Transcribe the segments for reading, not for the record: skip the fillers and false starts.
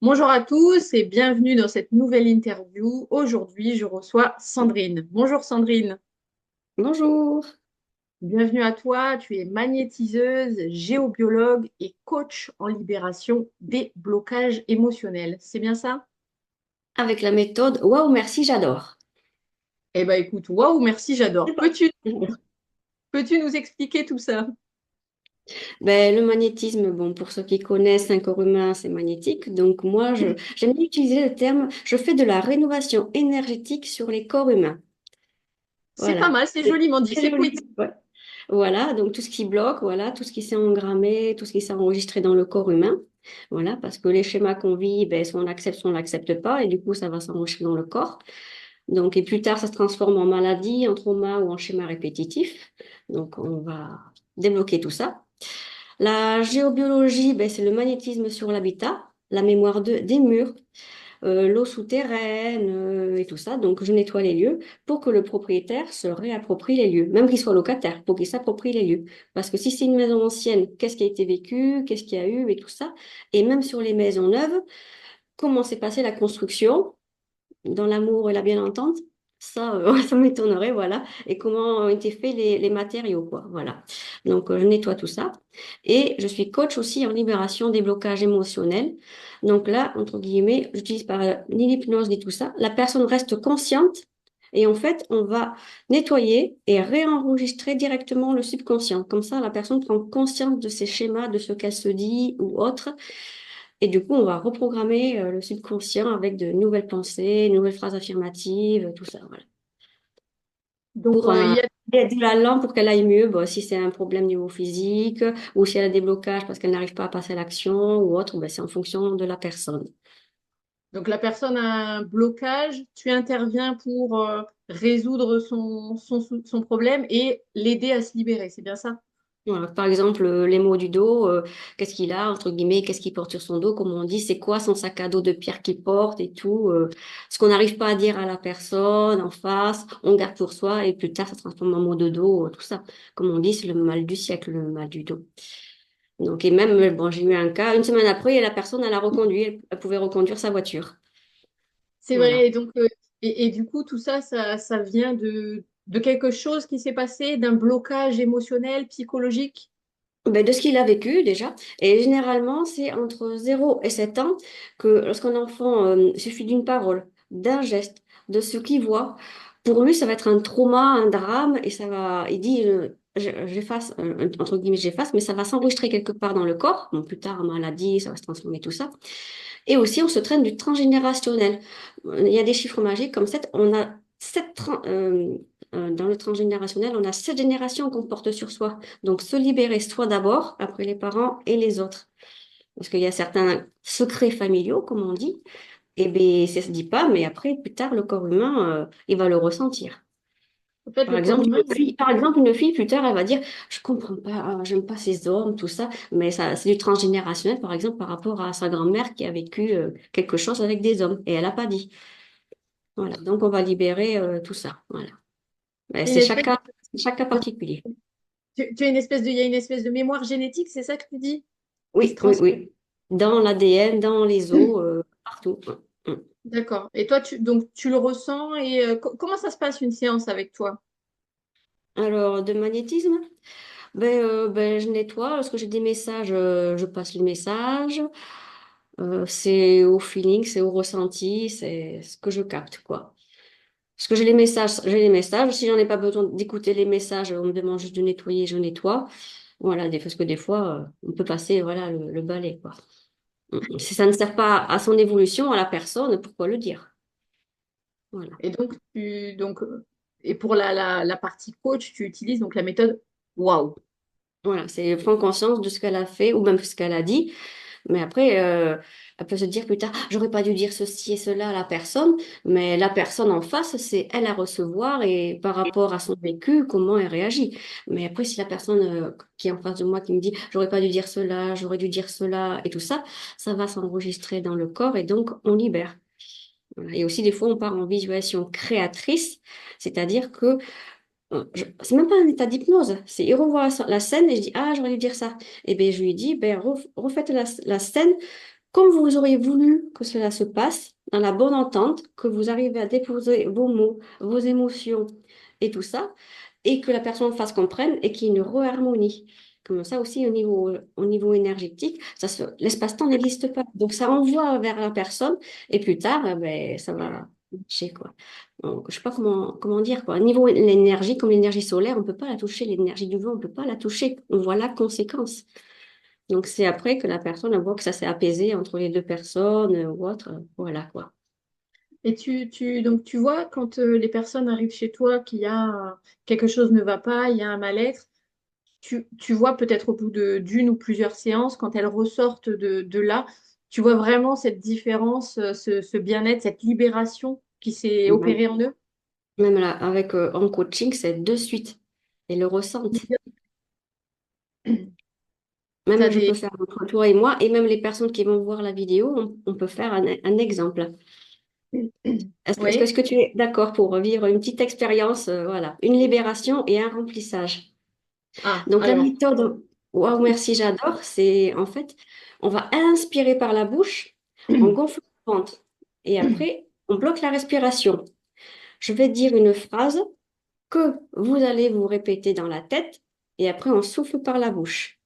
Bonjour à tous et bienvenue dans cette nouvelle interview. Aujourd'hui, je reçois Sandrine. Bonjour Sandrine, Bonjour. bienvenue à toi. Tu es magnétiseuse, géobiologue et coach en libération des blocages émotionnels. C'est bien ça? Avec la méthode Waouh, merci, j'adore. Eh bien écoute, waouh, merci, C'est j'adore. pas- Peux-tu nous expliquer tout ça? Ben, le magnétisme, bon, pour ceux qui connaissent un corps humain, c'est magnétique. Donc, moi, j'aime bien utiliser le terme je fais de la rénovation énergétique sur les corps humains. C'est pas Voilà. mal, c'est joliment dit, C'est c'est joli. poétique. Ouais. Voilà. Donc, tout ce qui bloque, voilà, tout ce qui s'est engrammé, tout ce qui s'est enregistré dans le corps humain. Voilà. Parce que les schémas qu'on vit, ben, soit on l'accepte pas. Et du coup, ça va s'enregistrer dans le corps. Donc, et plus tard, ça se transforme en maladie, en trauma ou en schéma répétitif. Donc, on va débloquer tout ça. La géobiologie, ben, c'est le magnétisme sur l'habitat, la mémoire des murs, l'eau souterraine et tout ça. Donc, je nettoie les lieux pour que le propriétaire se réapproprie les lieux, même qu'il soit locataire, pour qu'il s'approprie les lieux. Parce que si c'est une maison ancienne, qu'est-ce qui a été vécu, qu'est-ce qu'il y a eu et tout ça. Et même sur les maisons neuves, comment s'est passée la construction dans l'amour et la bien-entente, ça, ça m'étonnerait, voilà. Et comment ont été faits les matériaux, quoi, voilà. Donc, je nettoie tout ça. Et je suis coach aussi en libération des blocages émotionnels. Donc là, entre guillemets, j'utilise par ni l'hypnose ni tout ça. La personne reste consciente et en fait, on va nettoyer et réenregistrer directement le subconscient. Comme ça, la personne prend conscience de ses schémas, de ce qu'elle se dit ou autre. Et du coup, on va reprogrammer le subconscient avec de nouvelles pensées, nouvelles phrases affirmatives, tout ça, voilà. Donc, Pour il y a aider la langue pour qu'elle aille mieux, bon, si c'est un problème niveau physique, ou si elle a des blocages parce qu'elle n'arrive pas à passer à l'action ou autre, ben, c'est en fonction de la personne. Donc la personne a un blocage, tu interviens pour résoudre son problème et l'aider à se libérer, c'est bien ça? Voilà. Par exemple, les maux du dos, qu'est-ce qu'il a, entre guillemets, qu'est-ce qu'il porte sur son dos, comme on dit, c'est quoi son sac à dos de pierre qu'il porte et tout. Ce qu'on n'arrive pas à dire à la personne en face, on garde pour soi et plus tard, ça se transforme en maux de dos, tout ça. Comme on dit, c'est le mal du siècle, le mal du dos. Donc, et même, bon, j'ai eu un cas, une semaine après, la personne, elle a reconduit, elle pouvait reconduire sa voiture. C'est Voilà. vrai, et donc, et du coup, tout ça, ça vient de quelque chose qui s'est passé, d'un blocage émotionnel, psychologique. Ben, de ce qu'il a vécu déjà. Et généralement, c'est entre 0 et 7 ans que lorsqu'un enfant, il suffit d'une parole, d'un geste, de ce qu'il voit, pour lui, ça va être un trauma, un drame, et ça va, il dit, j'efface, entre guillemets, j'efface, mais ça va s'enregistrer quelque part dans le corps. Bon, plus tard, maladie, ça va se transformer, tout ça. Et aussi, on se traîne du transgénérationnel. Il y a des chiffres magiques comme 7. On a dans le transgénérationnel, on a 7 générations qu'on porte sur soi. Donc, se libérer soi d'abord, après les parents et les autres. Parce qu'il y a certains secrets familiaux, comme on dit. Et bien, ça se dit pas, mais après, plus tard, le corps humain, il va le ressentir. En fait, Par le corps exemple, humain, une fille, plus tard, elle va dire, je comprends pas, j'aime pas ces hommes, tout ça. Mais ça, c'est du transgénérationnel, par exemple, par rapport à sa grand-mère qui a vécu quelque chose avec des hommes et elle a pas dit. Voilà. Donc, on va libérer tout ça. Voilà. Ben, c'est une espèce chaque cas particulier. tu as une espèce il y a une espèce de mémoire génétique, c'est ça que tu dis, qui se Oui, oui, transmet. oui. Dans l'ADN, dans les os, partout. Mm. D'accord. Et toi, donc, tu le ressens et comment ça se passe une séance avec toi? Alors, de magnétisme, ben, je nettoie. Lorsque j'ai des messages, je passe le message. C'est au feeling, c'est au ressenti, c'est ce que je capte, quoi. Parce que j'ai les messages, j'ai les messages. Si j'en ai pas besoin d'écouter les messages, on me demande juste de nettoyer, je nettoie. Voilà, parce que des fois, on peut passer, voilà, le balai, quoi. Si ça ne sert pas à son évolution, à la personne, pourquoi le dire? Voilà. Et donc, et pour la partie coach, tu utilises donc la méthode waouh. Voilà, c'est prendre conscience de ce qu'elle a fait ou même ce qu'elle a dit. Mais après, elle peut se dire plus tard, ah, j'aurais pas dû dire ceci et cela à la personne. Mais la personne en face, c'est elle à recevoir et par rapport à son vécu, comment elle réagit. Mais après, si la personne qui est en face de moi qui me dit, j'aurais pas dû dire cela, j'aurais dû dire cela et tout ça, ça va s'enregistrer dans le corps et donc on libère. Voilà. Et aussi, des fois, on part en visualisation créatrice, c'est-à-dire que c'est même pas un état d'hypnose, c'est il revoit la scène et je dis, ah, j'aurais dû dire ça. Et bien, je lui dis, ben, refaites la scène comme vous auriez voulu que cela se passe, dans la bonne entente, que vous arrivez à déposer vos mots, vos émotions et tout ça, et que la personne en face comprenne et qu'il y ait une reharmonie. Comme ça aussi, au niveau énergétique, l'espace-temps n'existe pas. Donc, ça envoie vers la personne et plus tard, ben, ça va marcher, quoi. Donc, je sais pas comment dire, quoi. Au niveau de l'énergie, comme l'énergie solaire, on peut pas la toucher. L'énergie du vent, on peut pas la toucher. On voit la conséquence. Donc, c'est après que la personne elle voit que ça s'est apaisé entre les deux personnes ou autre. Voilà, quoi. Et donc tu vois, quand les personnes arrivent chez toi, qu'il y a quelque chose ne va pas, il y a un mal-être, tu vois peut-être au bout d'une ou plusieurs séances, quand elles ressortent de là, tu vois vraiment cette différence, ce bien-être, cette libération qui s'est Même opérée en eux. même là, avec en coaching, c'est de suite. Ils le ressentent. T'as Même je peux des... faire entre toi et moi, et même les personnes qui vont voir la vidéo, on peut faire un exemple. Oui. Est-ce que tu es d'accord pour vivre une petite expérience, voilà, une libération et un remplissage? Ah, Donc la alors. méthode, waouh, merci, j'adore, c'est en fait, on va inspirer par la bouche, on gonfle le ventre, et après, on bloque la respiration. Je vais dire une phrase que vous allez vous répéter dans la tête, et après, on souffle par la bouche.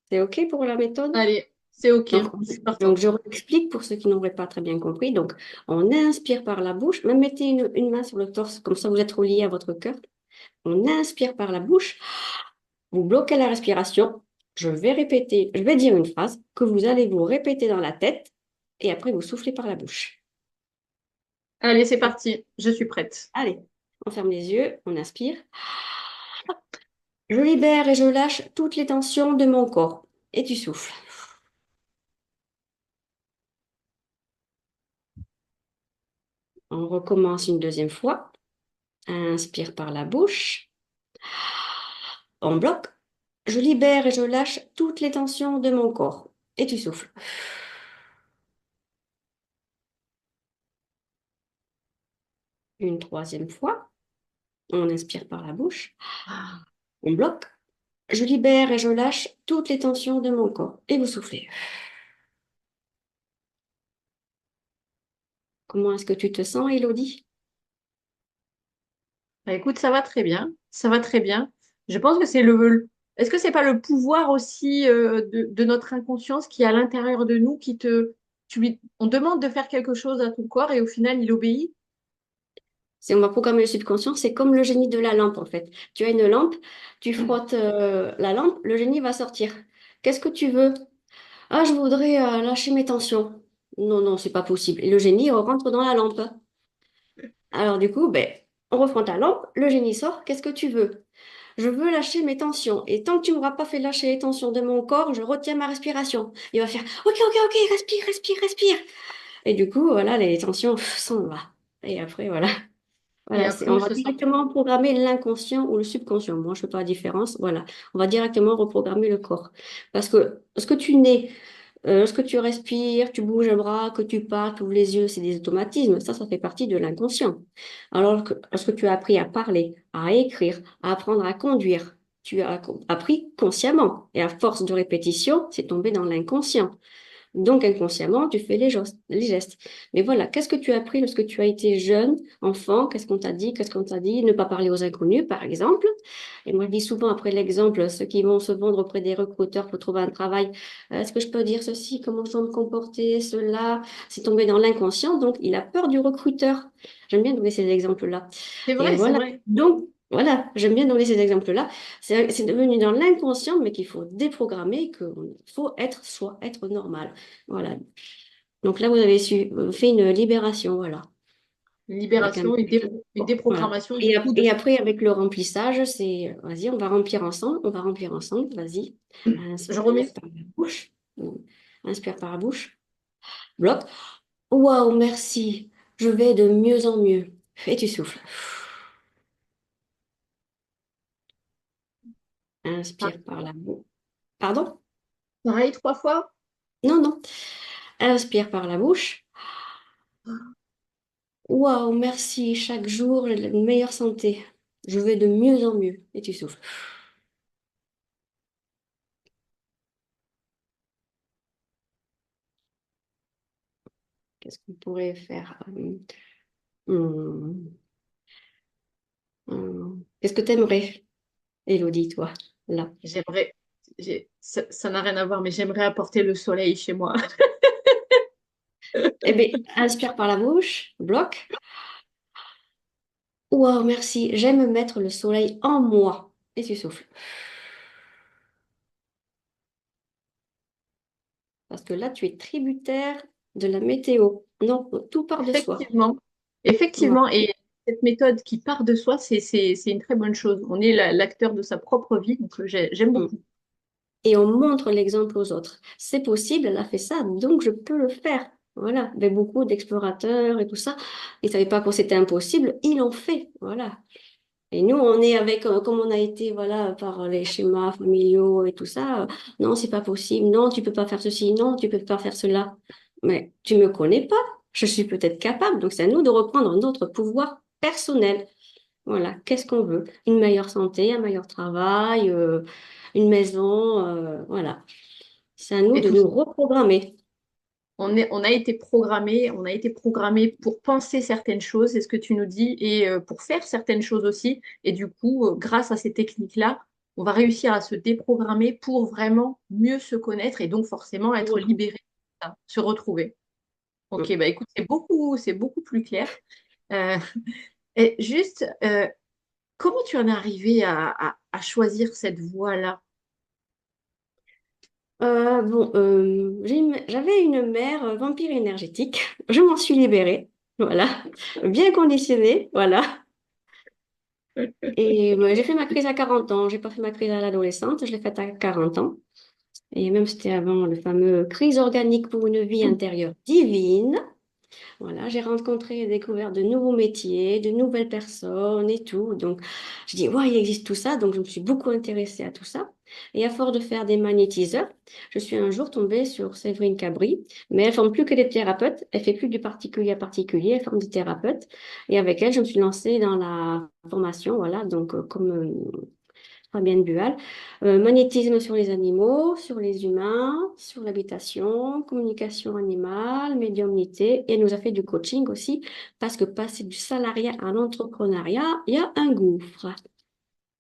C'est OK pour la méthode? Allez, c'est OK. Donc, Je suis donc, partante. je réexplique pour ceux qui n'auraient pas très bien compris. Donc, on inspire par la bouche, même mettez une main sur le torse, comme ça vous êtes relié à votre cœur. On inspire par la bouche, vous bloquez la respiration. Je vais dire une phrase que vous allez vous répéter dans la tête et après vous soufflez par la bouche. Allez, c'est parti. Je suis prête. Allez, on ferme les yeux, on inspire. Je libère et je lâche toutes les tensions de mon corps. Et tu souffles. On recommence une deuxième fois. Inspire par la bouche. On bloque. Je libère et je lâche toutes les tensions de mon corps. Et tu souffles. Une troisième fois. On inspire par la bouche. Ah. On bloque. Je libère et je lâche toutes les tensions de mon corps. Et vous soufflez. Comment est-ce que tu te sens, Elodie? Bah, écoute, ça va très bien. Ça va très bien. Je pense que Est-ce que c'est pas le pouvoir aussi de notre inconscience qui est à l'intérieur de nous, On demande de faire quelque chose à ton corps et au final, il obéit? On va programmer le subconscient, c'est comme le génie de la lampe en fait. Tu as une lampe, tu frottes la lampe, le génie va sortir. Qu'est-ce que tu veux? Ah, je voudrais lâcher mes tensions. Non, non, c'est pas possible. Et le génie rentre dans la lampe. Alors du coup, ben, on refrotte la lampe, le génie sort, qu'est-ce que tu veux? Je veux lâcher mes tensions. Et tant que tu m'auras pas fait lâcher les tensions de mon corps, je retiens ma respiration. Il va faire OK, OK, OK, respire, respire, respire. Et du coup, voilà, les tensions s'en vont. Et après, voilà. Et Voilà, après, on on va se sent mieux. directement programmer l'inconscient ou le subconscient. Moi, je ne fais pas la différence. Voilà, on va directement reprogrammer le corps. Parce que ce que tu nais, lorsque tu respires, tu bouges un bras, que tu parles, tu ouvres les yeux, c'est des automatismes. Ça fait partie de l'inconscient. Alors que lorsque tu as appris à parler, à écrire, à apprendre à conduire, tu as appris consciemment. Et à force de répétition, c'est tombé dans l'inconscient. Donc, inconsciemment, tu fais les gestes. Mais voilà, qu'est-ce que tu as appris lorsque tu as été jeune, enfant? Qu'est-ce qu'on t'a dit? Qu'est-ce qu'on t'a dit? Ne pas parler aux inconnus, par exemple. Et moi, je dis souvent après l'exemple, ceux qui vont se vendre auprès des recruteurs pour trouver un travail, est-ce que je peux dire ceci? Comment je dois me comporter? Cela? C'est tombé dans l'inconscient, donc il a peur du recruteur. J'aime bien donner ces exemples-là. C'est Et vrai, c'est voilà. vrai. Donc, voilà, j'aime bien donner ces exemples-là. C'est devenu dans l'inconscient, mais qu'il faut déprogrammer, qu'il faut être soi, être normal. Voilà. Donc là, vous avez fait une libération, voilà. Une Avec un libération, une voilà. déprogrammation du coup de Et ce... après, avec le remplissage, vas-y, on va remplir ensemble, vas-y. Je Inspire remets. par la bouche. Inspire par la bouche. Bloc. Waouh, merci. Je vais de mieux en mieux. Et tu souffles. Ah, Inspire par la bouche. Pardon? pareil, 3 fois. Non, non. Inspire par la bouche. Waouh, merci. Chaque jour, une meilleure santé. Je vais de mieux en mieux. Et tu souffles. Qu'est-ce qu'on pourrait faire? Hum, Qu'est-ce que tu aimerais, Élodie, toi, là? J'aimerais, ça n'a rien à voir, mais j'aimerais apporter le soleil chez moi. Eh bien, inspire par la bouche, bloc. Wow, merci. J'aime mettre le soleil en moi. Et tu souffles. Parce que là, tu es tributaire de la météo. Non, tout part de soi. Effectivement, Voilà. effectivement. Et cette méthode qui part de soi, c'est une très bonne chose. On est l'acteur de sa propre vie, donc j'aime Mm. beaucoup. Et on montre l'exemple aux autres. C'est possible, elle a fait ça, donc je peux le faire. Voilà. Mais beaucoup d'explorateurs et tout ça, ils ne savaient pas que c'était impossible, ils l'ont fait. Voilà. Et nous, on est avec, comme on a été, voilà, par les schémas familiaux et tout ça, non, c'est pas possible, non, tu peux pas faire ceci, non, tu peux pas faire cela. Mais tu me connais pas, je suis peut-être capable, donc c'est à nous de reprendre notre pouvoir personnel. Voilà, qu'est-ce qu'on veut? Une meilleure santé, un meilleur travail, une maison, voilà. C'est à nous Et de tout nous reprogrammer. on a été programmé pour penser certaines choses, c'est ce que tu nous dis, et pour faire certaines choses aussi. Et du coup, grâce à ces techniques-là, on va réussir à se déprogrammer pour vraiment mieux se connaître et donc forcément être Oui. libéré, se retrouver. Ok, Mm. bah écoute, c'est beaucoup plus clair. Euh, et juste, comment tu en es arrivé à choisir cette voie-là? Bon, j'avais une mère vampire énergétique. Je m'en suis libérée. Voilà. Bien conditionnée. Voilà. Et j'ai fait ma crise à 40 ans. J'ai pas fait ma crise à l'adolescente. Je l'ai faite à 40 ans. Et même c'était avant le fameux crise organique pour une vie intérieure divine. Voilà, j'ai rencontré et découvert de nouveaux métiers, de nouvelles personnes et tout. Donc, je dis, ouais, il existe tout ça. Donc, je me suis beaucoup intéressée à tout ça. Et à force de faire des magnétiseurs, je suis un jour tombée sur Séverine Cabri. Mais elle forme plus que des thérapeutes. Elle fait plus du particulier à particulier. Elle forme des thérapeutes. Et avec elle, je me suis lancée dans la formation. Voilà, donc, comme Fabienne Bual. Magnétisme sur les animaux, sur les humains, sur l'habitation, communication animale, médiumnité. Et elle nous a fait du coaching aussi, parce que passer du salariat à l'entrepreneuriat, il y a un gouffre.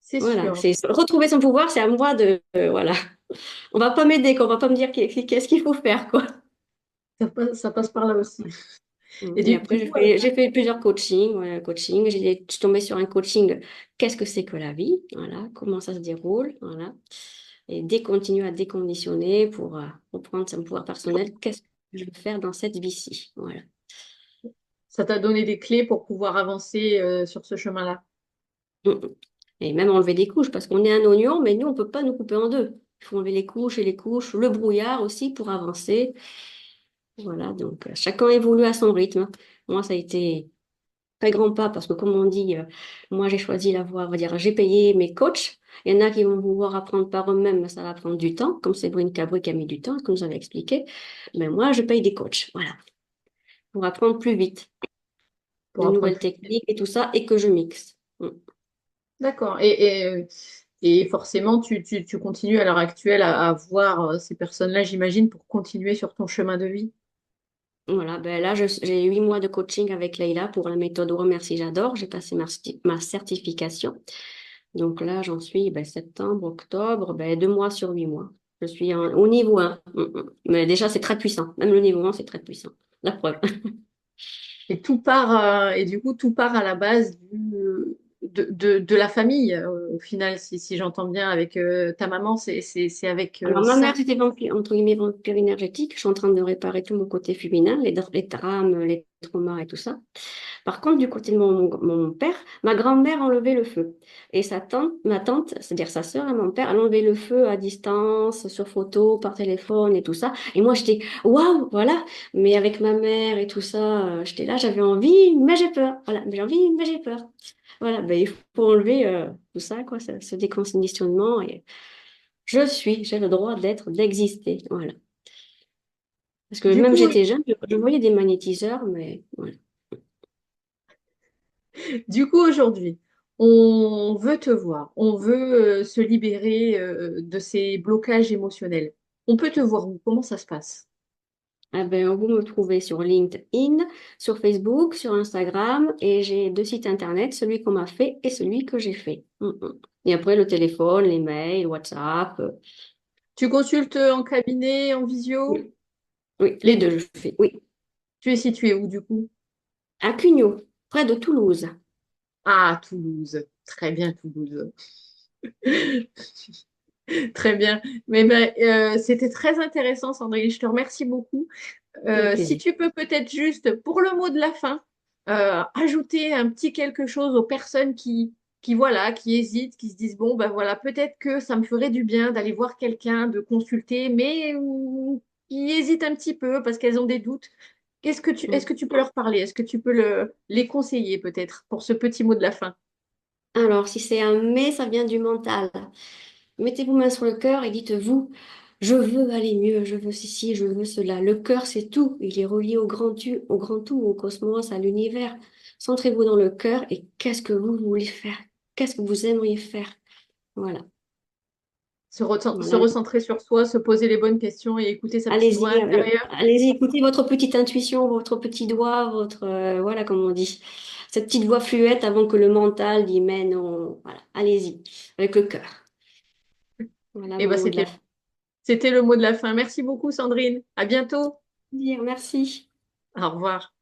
C'est Voilà, sûr, c'est retrouver son pouvoir, c'est à moi de voilà. On va pas m'aider, quoi. On va pas me dire qu'est-ce qu'il faut faire, quoi. ça passe par là aussi. Et Et du après, coup, j'ai fait plusieurs coachings, voilà, coaching. Je suis tombée sur un coaching. Qu'est-ce que c'est que la vie? Voilà, comment ça se déroule? Voilà. Et continuer à déconditionner pour reprendre son pouvoir personnel. Qu'est-ce que je veux faire dans cette vie-ci? Voilà. ça t'a donné des clés pour pouvoir avancer sur ce chemin-là. Mm, mm. Et même enlever des couches, parce qu'on est un oignon, mais nous, on peut pas nous couper en deux. Il faut enlever les couches et les couches, le brouillard aussi pour avancer. Voilà, donc chacun évolue à son rythme. Moi, ça a été très grand pas parce que comme on dit, moi j'ai choisi la voie, on va dire, j'ai payé mes coachs. Il y en a qui vont vouloir apprendre par eux-mêmes, mais ça va prendre du temps, comme Séverine Cabri qui a mis du temps, comme vous avez expliqué. Mais moi, je paye des coachs, voilà, pour apprendre plus vite, Pour de apprendre nouvelles plus. techniques et tout ça, et que je mixe. Mm. D'accord. Et forcément, tu continues à l'heure actuelle à voir ces personnes-là, j'imagine, pour continuer sur ton chemin de vie. Voilà, ben là, j'ai 8 mois de coaching avec Leïla pour la méthode Remercie, j'adore. J'ai passé ma certification. Donc là, j'en suis ben, septembre, octobre, ben, 2 mois sur 8 mois. Je suis au niveau 1. Mais déjà, c'est très puissant. Même le niveau 1, c'est très puissant. La preuve. Et tout part, et du coup, tout part à la base de la famille, au final, si j'entends bien, avec ta maman, c'est avec Alors, ma ça. mère, c'était vampire, entre guillemets, vampire énergétique. Je suis en train de réparer tout mon côté féminin, les drames, les traumas et tout ça. Par contre, du côté de mon père, ma grand-mère a enlevé le feu. Et ma tante, c'est-à-dire sa sœur et mon père, a enlevé le feu à distance, sur photo, par téléphone et tout ça. Et moi, j'étais, waouh, voilà. Mais avec ma mère et tout ça, j'étais là, j'avais envie, mais j'ai peur. Voilà, j'ai envie, mais j'ai peur. Voilà, ben, il faut enlever tout ça, quoi, ce déconditionnement. Et j'ai le droit d'être, d'exister. Voilà. Parce que Du même coup, j'étais jeune, je voyais des magnétiseurs, mais voilà. du coup, aujourd'hui, on veut te voir, on veut se libérer de ces blocages émotionnels. On peut te voir où? Comment ça se passe? Eh ben, vous me trouvez sur LinkedIn, sur Facebook, sur Instagram et j'ai 2 sites internet, celui qu'on m'a fait et celui que j'ai fait. Et après, le téléphone, les mails, WhatsApp. Tu consultes en cabinet, en visio? Oui, oui, les Les deux. deux, je fais. Oui. Tu es situé où du coup? À Cugnot, près de Toulouse. Ah, Toulouse. Très bien, Toulouse. Très bien. Mais ben, c'était très intéressant, Sandrine. Je te remercie beaucoup. Avec Si plaisir. tu peux peut-être juste, pour le mot de la fin, ajouter un petit quelque chose aux personnes voilà, qui hésitent, qui se disent, bon, ben voilà, peut-être que ça me ferait du bien d'aller voir quelqu'un, de consulter, mais qui hésitent un petit peu parce qu'elles ont des doutes. Est-ce que tu peux leur parler? Est-ce que tu peux les conseiller peut-être pour ce petit mot de la fin? Alors, si c'est un mais, ça vient du mental. Mettez-vous main sur le cœur et dites-vous, je veux aller mieux, je veux ceci, je veux cela. Le cœur, c'est tout. Il est relié au grand tout, au cosmos, à l'univers. Centrez-vous dans le cœur et qu'est-ce que vous voulez faire? Qu'est-ce que vous aimeriez faire? Voilà. Se Voilà. recentrer sur soi, se poser les bonnes questions et écouter sa petite voix Allez-y, intérieure. allez-y, écoutez votre petite intuition, votre petit doigt, voilà, comme on dit. Cette petite voix fluette avant que le mental dit, mais non, voilà, allez-y, avec le cœur. Voilà Et mon ben, mot de la fin. c'était le mot de la fin. Merci beaucoup, Sandrine. À bientôt. Merci. Au revoir.